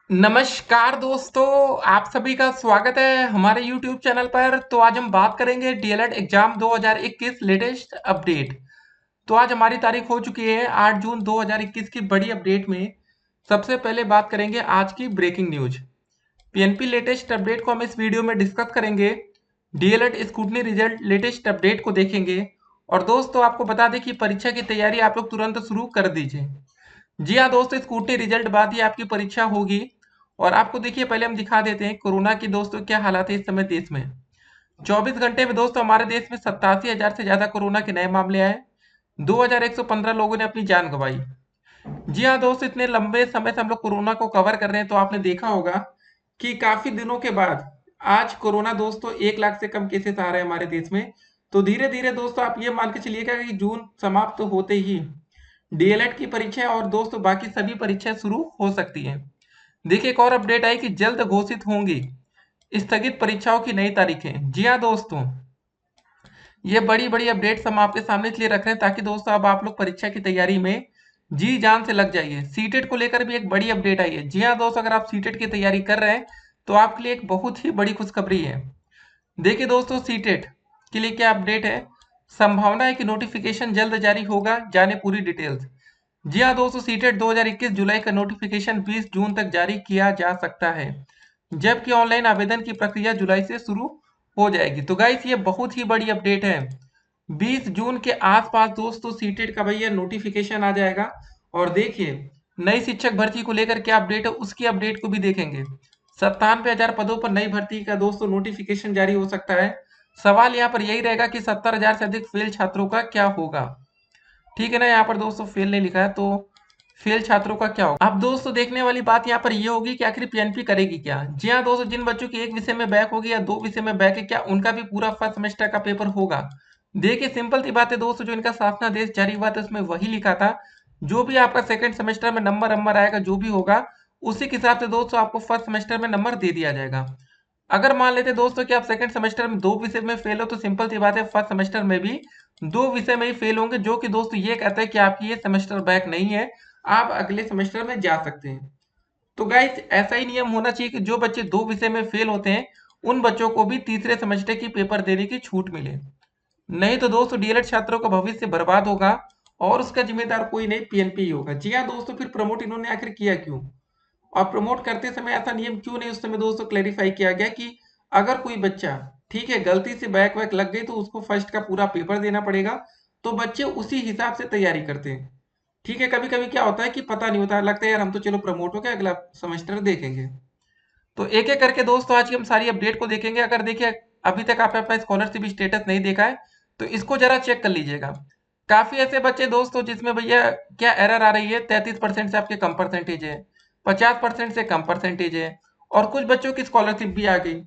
नमस्कार दोस्तों, आप सभी का स्वागत है हमारे YouTube चैनल पर। तो आज हम बात करेंगे डीएलएड एग्जाम 2021 लेटेस्ट अपडेट। तो आज हमारी तारीख हो चुकी है 8 जून 2021 की बड़ी अपडेट में सबसे पहले बात करेंगे आज की breaking news. PNP latest update को हम इस वीडियो में डिस्कस करेंगे। DElEd scrutiny result latest update को देखेंगे। और दोस्तों आपको बता दें कि परीक्षा की तैयारी आप लोग तुरंत शुरू कर दीजिए। जी हाँ दोस्तों, स्कूटी रिजल्ट बाद ही आपकी परीक्षा होगी। और आपको देखिए पहले हम दिखा देते हैं कोरोना की दोस्तों क्या हालात है इस समय देश में। 24 घंटे में दोस्तों हमारे देश में 87,000 से ज्यादा कोरोना के नए मामले आए। 2,115 लोगों ने अपनी जान गंवाई। जी हाँ दोस्तों, इतने लंबे समय से हम लोग कोरोना को कवर कर रहे हैं तो आपने देखा होगा कि काफी दिनों के बाद आज कोरोना दोस्तों 1 लाख से कम केसेस आ रहे हैं हमारे देश में। तो धीरे धीरे दोस्तों आप ये मान के चलिएगा कि जून समाप्त होते ही डीएलएड की परीक्षा और दोस्तों बाकी सभी परीक्षाएं शुरू हो सकती हैं। देखिए एक और अपडेट आई कि जल्द घोषित होंगी स्थगित परीक्षाओं की नई तारीखें। जी हाँ दोस्तों, ये बड़ी बड़ी अपडेट्स हम आपके सामने इसलिए रख रहे हैं ताकि दोस्तों अब आप लोग परीक्षा की तैयारी में जी जान से लग जाइए। सीटेट को लेकर भी एक बड़ी अपडेट आई है। जी हाँ दोस्तों, अगर आप सीटेट की तैयारी कर रहे हैं तो आपके लिए एक बहुत ही बड़ी खुशखबरी है। देखिए दोस्तों, सीटेट के लिए क्या अपडेट है। संभावना है कि नोटिफिकेशन जल्द जारी होगा, जाने पूरी डिटेल्स। जी हाँ दोस्तों, सीटेट 2021 जुलाई का नोटिफिकेशन 20 जून तक जारी किया जा सकता है, जबकि ऑनलाइन आवेदन की प्रक्रिया जुलाई से शुरू हो जाएगी। तो गाइस ये बहुत ही बड़ी अपडेट है। 20 जून के आसपास दोस्तों सीटेट का भैया नोटिफिकेशन आ जाएगा। और देखिए नई शिक्षक भर्ती को लेकर क्या अपडेट है उसकी अपडेट को भी देखेंगे। 97,000 पदों पर नई भर्ती का दोस्तों नोटिफिकेशन जारी हो सकता है। सवाल यहाँ पर यही रहेगा कि 70,000 से अधिक फेल छात्रों का क्या होगा। ठीक है ना, यहाँ पर दोस्तों फेल नहीं लिखा है तो फेल छात्रों का क्या होगा। अब दोस्तों देखने वाली बात यहाँ पर ये होगी कि आखिर पीएनपी करेगी क्या। जी हाँ दोस्तों, जिन बच्चों की एक विषय में बैक होगी या दो विषय में बैक है, क्या उनका भी पूरा फर्स्ट सेमेस्टर का पेपर होगा। देखिए सिंपल सी बात है दोस्तों, जो इनका शासनादेश जारी हुआ था उसमें वही लिखा था जो भी आपका सेकंड सेमेस्टर में नंबर आएगा जो भी होगा उसी के हिसाब से दोस्तों आपको फर्स्ट सेमेस्टर में नंबर दे दिया जाएगा। अगर मान लेते दोस्तों कि आप सेकंड सेमेस्टर में दो विषय में फेल हो तो सिंपल सी बात है फर्स्ट सेमेस्टर में भी दो विषय में ही फेल होंगे, जो कि दोस्तों ये कहता है कि आपकी ये सेमेस्टर बैक नहीं है, आप अगले सेमेस्टर में जा सकते हैं। तो गाइस ऐसा ही नियम होना चाहिए कि जो बच्चे दो विषय में फेल होते हैं उन बच्चों को भी तीसरे सेमेस्टर की पेपर देने की छूट मिले। नहीं तो दोस्तों डीएलएड छात्रों का भविष्य बर्बाद होगा और उसका जिम्मेदार कोई नहीं पीएनपी ही होगा। जी हाँ दोस्तों, फिर प्रमोट इन्होंने आखिर किया क्यों और प्रमोट करते समय ऐसा नियम क्यों नहीं उस समय दोस्तों क्लेरिफाई किया गया कि अगर कोई बच्चा ठीक है गलती से बैक वैक लग गई तो उसको फर्स्ट का पूरा पेपर देना पड़ेगा। तो बच्चे उसी हिसाब से तैयारी करते हैं। ठीक है, कभी कभी क्या होता है कि पता नहीं होता, लगता है यार हम तो चलो प्रमोट हो गए अगला सेमेस्टर देखेंगे। तो एक एक करके दोस्तों आज की हम सारी अपडेट को देखेंगे। अगर देखिए अभी तक आपने अपना स्कॉलरशिप स्टेटस नहीं देखा है तो इसको जरा चेक कर लीजिएगा। काफी ऐसे बच्चे दोस्तों जिसमें भैया क्या एरर आ रही है, 33% से आपके कम परसेंटेज है, 50% से कम परसेंटेज है, और कुछ बच्चों की स्कॉलरशिप भी आ गई।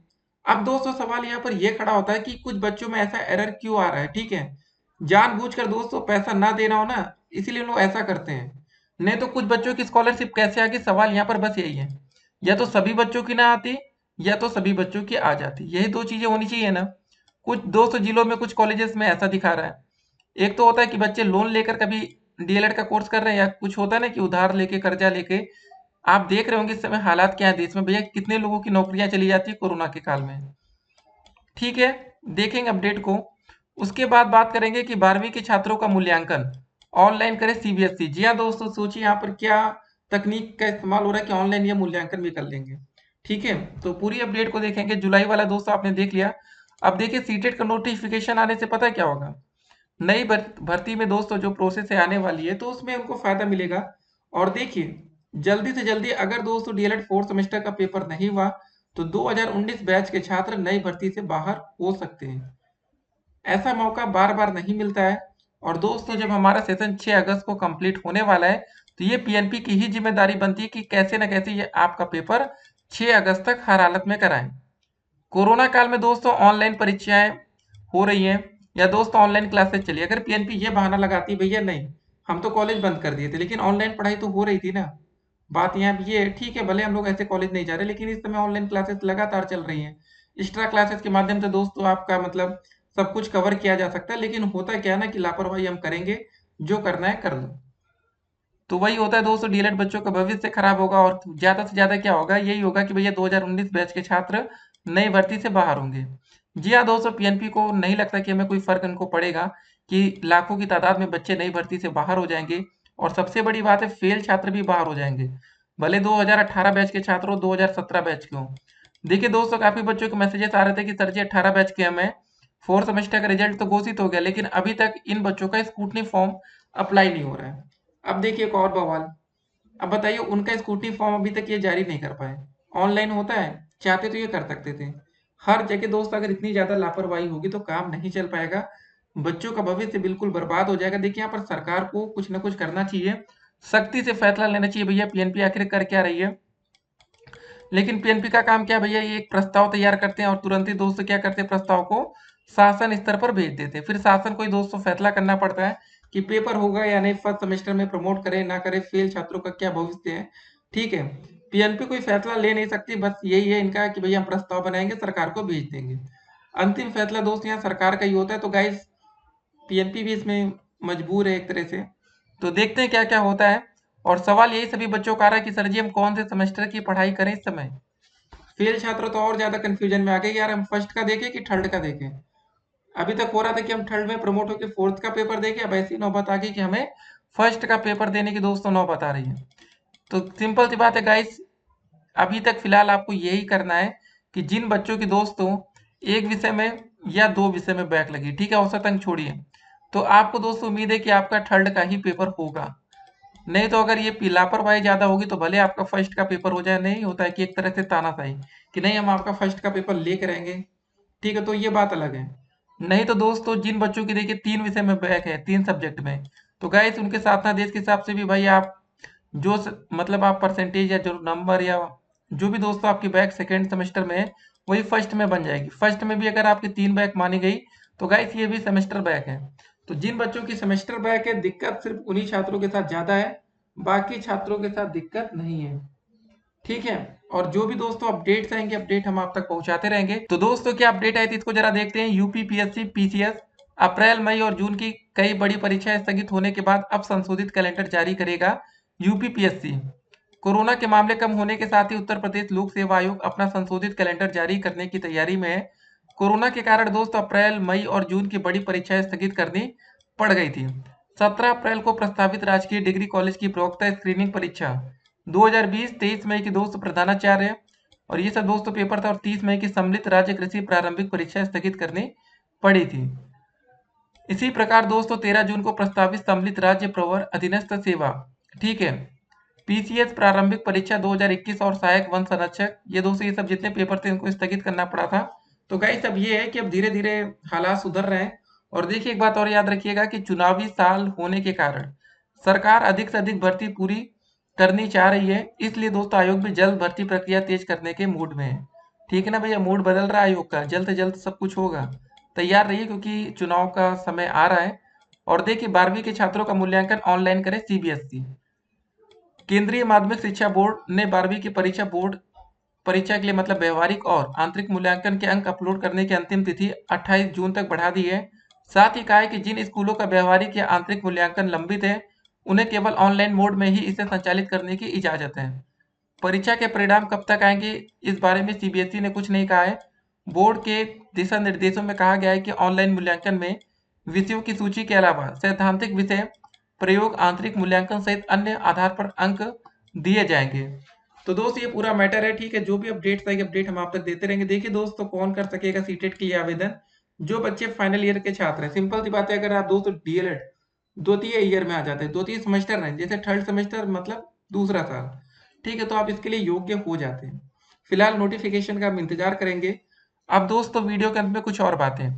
अब दोस्तों सवाल यहाँ पर यह खड़ा होता है कि कुछ बच्चों में ऐसा एरर क्यों आ रहा है। ठीक है, जानबूझकर दोस्तों पैसा ना देना हो ना, इसीलिए लोग ऐसा करते हैं। नहीं तो कुछ बच्चों की स्कॉलरशिप कैसे आ गई, सवाल यहाँ पर बस यही है। या तो सभी बच्चों की ना आती या तो सभी बच्चों की आ जाती, यही दो चीजें होनी चाहिए ना। कुछ 200 जिलों में कुछ कॉलेजेस में ऐसा दिखा रहा है। एक तो होता है कि बच्चे लोन लेकर कभी डीएलएड का कोर्स कर रहे हैं, या कुछ होता है ना कि उधार लेके कर्जा लेके। आप देख रहे होंगे इस समय हालात क्या है देश में, भैया कितने लोगों की नौकरियां चली जाती है कोरोना के काल में। ठीक है, देखेंगे अपडेट को। उसके बाद बात करेंगे कि 12वीं के छात्रों का मूल्यांकन ऑनलाइन करे सीबीएसई। जी हाँ दोस्तों, सोचिए यहाँ पर क्या तकनीक का इस्तेमाल हो रहा है कि ऑनलाइन ये मूल्यांकन भी कर लेंगे। ठीक है, तो पूरी अपडेट को देखेंगे। जुलाई वाला दोस्तों आपने देख लिया। अब देखिए सीटेट का नोटिफिकेशन आने से पता है क्या होगा। नई भर्ती में दोस्तों जो प्रोसेस है आने वाली है तो उसमें उनको फायदा मिलेगा। और देखिए जल्दी से जल्दी अगर दोस्तों डीएलएड फोर्थ सेमेस्टर का पेपर नहीं हुआ तो 2019 बैच के छात्र नई भर्ती से बाहर हो सकते हैं। ऐसा मौका बार बार नहीं मिलता है। और दोस्तों जब हमारा सेशन 6 अगस्त को कंप्लीट होने वाला है तो ये पीएनपी की ही जिम्मेदारी बनती है कि कैसे न कैसे ये आपका पेपर 6 अगस्त तक हर हालत में कराएं। कोरोना काल में दोस्तों ऑनलाइन परीक्षाएं हो रही हैं या दोस्तों ऑनलाइन क्लासेस चली, अगर पीएनपी ये बहाना लगाती भैया नहीं हम तो कॉलेज बंद कर दिए थे लेकिन ऑनलाइन पढ़ाई तो हो रही थी ना। बात यहाँ पे ये है, ठीक है भले हम लोग ऐसे कॉलेज नहीं जा रहे लेकिन इस समय ऑनलाइन क्लासेस लगातार चल रही हैं। एक्स्ट्रा क्लासेस के माध्यम से दोस्तों आपका मतलब सब कुछ कवर किया जा सकता है, लेकिन होता क्या है ना कि लापरवाही हम करेंगे, जो करना है कर लो। तो वही होता है दोस्तों, डीएलएड बच्चों का भविष्य खराब होगा और ज़्यादा से ज़्यादा क्या होगा, यही होगा कि भैया 2019 बैच के छात्र नई भर्ती से बाहर होंगे। जी हाँ दोस्तों, पीएनपी को नहीं लगता कि हमें कोई फ़र्क इनको पड़ेगा कि लाखों की तादाद में बच्चे नई भर्ती से बाहर हो जाएँगे और सबसे बड़ी बात है फ़ेल छात्र भी बाहर हो जाएँगे। भले 2018 बैच के छात्र हो, 2017 बैच के हों। देखिए दोस्तों, काफ़ी बच्चों के मैसेजेस आ रहे थे कि सर जी 18 बैच के हैं, मैं 4th सेमेस्टर का रिजल्ट तो घोषित हो गया, लेकिन अभी तक इन बच्चों का स्क्रूटनी फॉर्म अप्लाई नहीं हो रहा है। अब देखिए एक और बवाल, अब बताइए उनका स्कूटी फॉर्म अभी तक ये जारी नहीं कर पाए। ऑनलाइन होता है, चाहते तो ये कर सकते थे। हर जगह दोस्त अगर इतनी ज़्यादा लापरवाही होगी तो काम नहीं चल पाएगा, बच्चों का भविष्य बिल्कुल बर्बाद हो जाएगा। देखिए यहाँ पर सरकार को कुछ ना कुछ करना चाहिए, सख्ती से फैसला लेना चाहिए। भैया पीएनपी आखिर कर क्या रही है, लेकिन पीएनपी का काम क्या है भैया, ये एक प्रस्ताव तैयार करते हैं और तुरंत ही दोस्तों क्या करते हैं, प्रस्ताव को शासन स्तर पर भेज देते हैं। फिर शासन को ही दोस्तों फैसला करना पड़ता है कि पेपर होगा या नहीं, फर्स्ट सेमेस्टर में प्रमोट करे ना करे, फेल छात्रों का क्या भविष्य है। ठीक है, पीएनपी कोई फैसला ले नहीं सकती, बस यही है इनका कि भैया हम प्रस्ताव बनाएंगे, सरकार को भेज देंगे। अंतिम फैसला दोस्त यहाँ सरकार का ही होता है। तो गाइस, पीएनपी भी इसमें मजबूर है एक तरह से। तो देखते हैं क्या क्या होता है। और सवाल यही सभी बच्चों का आ रहा है कि सर जी हम कौन से सेमेस्टर की पढ़ाई करें इस समय। फेल छात्र तो और ज्यादा कंफ्यूजन में आ गए, यार हम फर्स्ट का देखें कि थर्ड का देखें। अभी तक हो रहा था कि हम थर्ड में प्रमोट होकर फोर्थ का पेपर देखें, अब ऐसी नौबत आ गई कि हमें फर्स्ट का पेपर देने की दोस्तों नौबत आ रही है। तो सिंपल सी बात है गाइस, अभी तक फिलहाल आपको यही करना है कि जिन बच्चों की दोस्तों एक विषय में या दो विषय में बैक लगी, ठीक है, औसत अंक छोड़िए, तो आपको दोस्तों उम्मीद है कि आपका थर्ड का ही पेपर होगा। नहीं तो अगर ये लापरवाही ज़्यादा होगी तो भले आपका फर्स्ट का पेपर हो जाए, नहीं होता है कि एक तरह से तानाशाही कि नहीं हम आपका फर्स्ट का पेपर लेके रहेंगे, ठीक है, तो ये बात अलग है। नहीं तो दोस्तों जिन बच्चों की देखिए 3 विषय में बैक है, 3 सब्जेक्ट में, तो गाइस उनके साथ ना देश के हिसाब से भी भाई आप मतलब आप परसेंटेज या जो नंबर या जो भी दोस्तों आपकी बैक सेकेंड सेमेस्टर में है, वही फर्स्ट में बन जाएगी। फर्स्ट में भी अगर आपकी 3 बैक मानी गई तो गाइस ये भी सेमेस्टर बैक है। तो जिन बच्चों की सेमेस्टर बैक है, दिक्कत सिर्फ उन्हीं छात्रों के साथ ज़्यादा है, बाकी छात्रों के साथ दिक्कत नहीं है। ठीक है, और जो भी दोस्तों अपडेट्स आएंगे, अपडेट हम आप तक पहुंचाते रहेंगे। तो दोस्तों क्या अपडेट आई थी इसको जरा देखते हैं। यूपी पीएससी पीसीएस अप्रैल मई और जून की कई बड़ी परीक्षाएं स्थगित होने के बाद अब संशोधित कैलेंडर जारी करेगा यूपी पीएससी। कोरोना के मामले कम होने के साथ ही उत्तर प्रदेश लोक सेवा आयोग अपना संशोधित कैलेंडर जारी करने की तैयारी में है। कोरोना के कारण दोस्तों अप्रैल मई और जून की बड़ी परीक्षाएं स्थगित करनी पड़ गई थी। 17 अप्रैल को प्रस्तावित राजकीय डिग्री कॉलेज की प्रवक्ता स्क्रीनिंग परीक्षा 2020 23 मई की दोस्तों प्रधानाचार्य और ये सब दोस्तों पेपर था, और 30 मई की सम्मिलित राज्य कृषि प्रारंभिक परीक्षा स्थगित करनी पड़ी थी। इसी प्रकार दोस्तों 13 जून को प्रस्तावित सम्मिलित राज्य प्रवर अधीनस्थ सेवा, ठीक है, पीसीएस प्रारंभिक परीक्षा 2021 और सहायक वन संरक्षक, ये दोस्तों ये सब जितने पेपर थे इनको स्थगित करना पड़ा था। तो गाइस अब ये है कि अब धीरे धीरे हालात सुधर रहे हैं। और देखिए एक बात और याद रखिएगा कि चुनावी साल होने के कारण सरकार अधिक से अधिक भर्ती पूरी करनी चाह रही है, इसलिए दोस्तों आयोग भी जल्द भर्ती प्रक्रिया तेज करने के मूड में है। ठीक है ना भैया, मूड बदल रहा है आयोग का, जल्द से जल्द सब कुछ होगा। तैयार रहिए क्योंकि चुनाव का समय आ रहा है। और देखिए 12वीं के छात्रों का मूल्यांकन ऑनलाइन करे सीबीएसई। केंद्रीय माध्यमिक शिक्षा बोर्ड ने 12वीं की परीक्षा के लिए मतलब व्यवहारिक और आंतरिक मूल्यांकन के अंक अपलोड करने की अंतिम तिथि 28 जून तक बढ़ा दी है। साथ ही कहा है कि जिन स्कूलों का व्यवहारिक या आंतरिक मूल्यांकन लंबित है, उन्हें केवल ऑनलाइन मोड में ही इसे संचालित करने की इजाजत है। परीक्षा के परिणाम कब तक आएंगे, इस बारे में सीबीएसई ने कुछ नहीं कहा है। बोर्ड के दिशा निर्देशों में कहा गया है कि ऑनलाइन मूल्यांकन में विषयों की सूची के अलावा सैद्धांतिक विषय, प्रयोग, आंतरिक मूल्यांकन सहित अन्य आधार पर अंक दिए जाएंगे। तो दोस्त ये पूरा मैटर है, ठीक है, जो भी अपडेट्स आएगी अपडेट हम आप तक देते रहेंगे। देखिए दोस्तों कौन कर सकेगा सीटेट के लिए आवेदन, जो बच्चे फाइनल ईयर के छात्र हैं। सिंपल सी बात है, अगर आप दोस्तों डीएलएड द्वितीय ईयर में आ जाते हैं, द्वितीय सेमेस्टर नहीं, जैसे थर्ड सेमेस्टर मतलब दूसरा साल, ठीक है, तो आप इसके लिए योग्य हो जाते हैं। फिलहाल नोटिफिकेशन का हम इंतजार करेंगे। अब दोस्तों वीडियो के अंत में कुछ और बातें,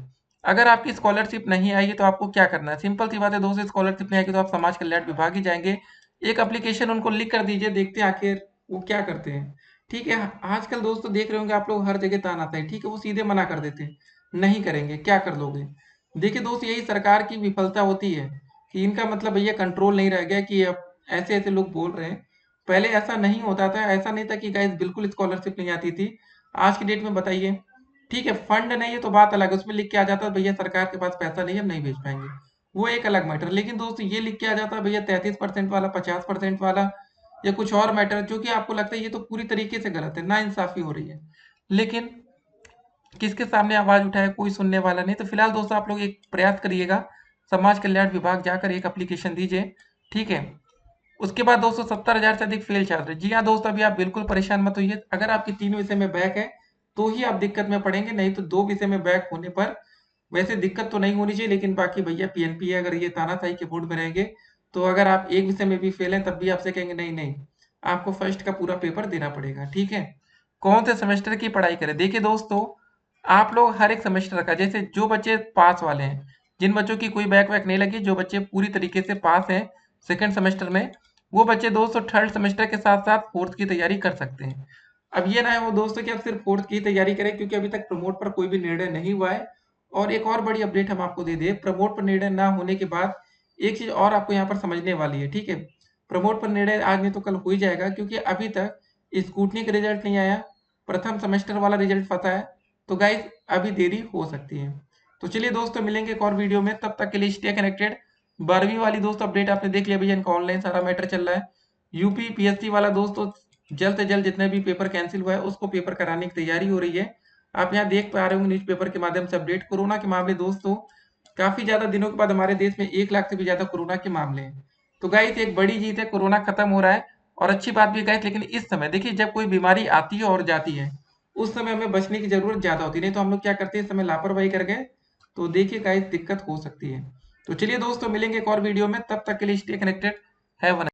अगर आपकी स्कॉलरशिप नहीं आई है तो आपको क्या करना है। सिंपल सी बात है दोस्तों, स्कॉलरशिप नहीं आएगी तो आप समाज कल्याण विभाग ही जाएंगे, एक एप्लीकेशन उनको लिख कर दीजिए, देखते हैं आखिर वो क्या करते हैं। ठीक है, आजकल दोस्तों देख रहे होंगे आप लोग, हर जगह ताना आता है, ठीक है, वो सीधे मना कर देते हैं, नहीं करेंगे, क्या कर लोगे। देखिए दोस्त यही सरकार की विफलता होती है कि इनका मतलब भैया कंट्रोल नहीं रह गया कि अब ऐसे ऐसे लोग बोल रहे हैं। पहले ऐसा नहीं होता था, ऐसा नहीं था कि गाइस बिल्कुल स्कॉलरशिप नहीं आती थी। आज की डेट में बताइए, ठीक है, फंड नहीं है तो बात अलग है, उसमें लिख के आ जाता है भैया सरकार के पास पैसा नहीं है, हम नहीं भेज पाएंगे। वो एक अलग मैटर। लेकिन दोस्तों ये लिख के आ जाता है भैया 33% वाला, 50% वाला, या कुछ और मैटर, जो कि आपको लगता है ये तो पूरी तरीके से गलत है, ना इंसाफी हो रही है। लेकिन किसके सामने आवाज उठाए, कोई सुनने वाला नहीं। तो फिलहाल दोस्तों आप लोग एक प्रयास करिएगा, समाज कल्याण विभाग जाकर एक एप्लीकेशन दीजिए, ठीक है। उसके बाद दोस्तों 70,000 से अधिक फेल छात्र। जी हाँ दोस्तों, अभी आप बिल्कुल परेशान मत होइए। अगर आपकी 3 विषय में बैक है तो ही आप दिक्कत में पड़ेंगे, नहीं तो 2 विषय में बैक होने पर वैसे दिक्कत तो नहीं होनी चाहिए। लेकिन बाकी भैया पीएनपी है, अगर ये तानाशाही के मूड में रहेंगे तो अगर आप एक विषय में भी फेल हैं तब भी आपसे कहेंगे नहीं नहीं, आपको फर्स्ट का पूरा पेपर देना पड़ेगा, ठीक है। कौन से सेमेस्टर की पढ़ाई करें? देखिए दोस्तों, आप लोग हर एक सेमेस्टर का, जैसे जो बच्चे पास वाले हैं, जिन बच्चों की कोई बैक वैक नहीं लगी, जो बच्चे पूरी तरीके से पास हैं सेकंड सेमेस्टर में, वो बच्चे दोस्तों थर्ड सेमेस्टर के साथ साथ फोर्थ की तैयारी कर सकते हैं। अब ये ना है वो दोस्तों कि आप सिर्फ फोर्थ की तैयारी करें, क्योंकि अभी तक प्रमोट पर कोई भी निर्णय नहीं हुआ है। और एक और बड़ी अपडेट हम आपको दे दें, प्रमोट पर निर्णय ना होने के बाद एक चीज और आपको यहाँ पर समझने वाली है, ठीक है। प्रमोट पर निर्णय आज नहीं तो कल हो ही जाएगा, क्योंकि अभी तक स्कूटनी का रिजल्ट नहीं आया, प्रथम सेमेस्टर वाला रिजल्ट पता है। तो गाइज अभी देरी हो सकती है। तो चलिए दोस्तों, मिलेंगे एक और वीडियो में, तब तक के लिए स्टे कनेक्टेड। 12वीं वाली दोस्तों अपडेट आपने देख लिया भैया, इनका ऑनलाइन सारा मैटर चल रहा है। यूपी पीएससी वाला दोस्तों जल्द से जल्द जितने भी पेपर कैंसिल हुआ है उसको पेपर कराने की तैयारी हो रही है। आप यहाँ देख पा रहे होंगे न्यूज़पेपर के माध्यम से अपडेट। कोरोना के मामले दोस्तों काफी ज्यादा दिनों के बाद हमारे देश में 1 लाख से भी ज्यादा कोरोना के मामले हैं। तो गाइस एक बड़ी जीत है, कोरोना खत्म हो रहा है। और अच्छी बात भी गाइस, लेकिन इस समय देखिए जब कोई बीमारी आती है और जाती है, उस समय हमें बचने की जरूरत ज्यादा होती है। नहीं तो हम लोग क्या करते हैं, इस समय लापरवाही कर गए तो देखिए गाइस दिक्कत हो सकती है। तो चलिए दोस्तों, मिलेंगे एक और वीडियो में, तब तक के लिए स्टे कनेक्टेड। Have a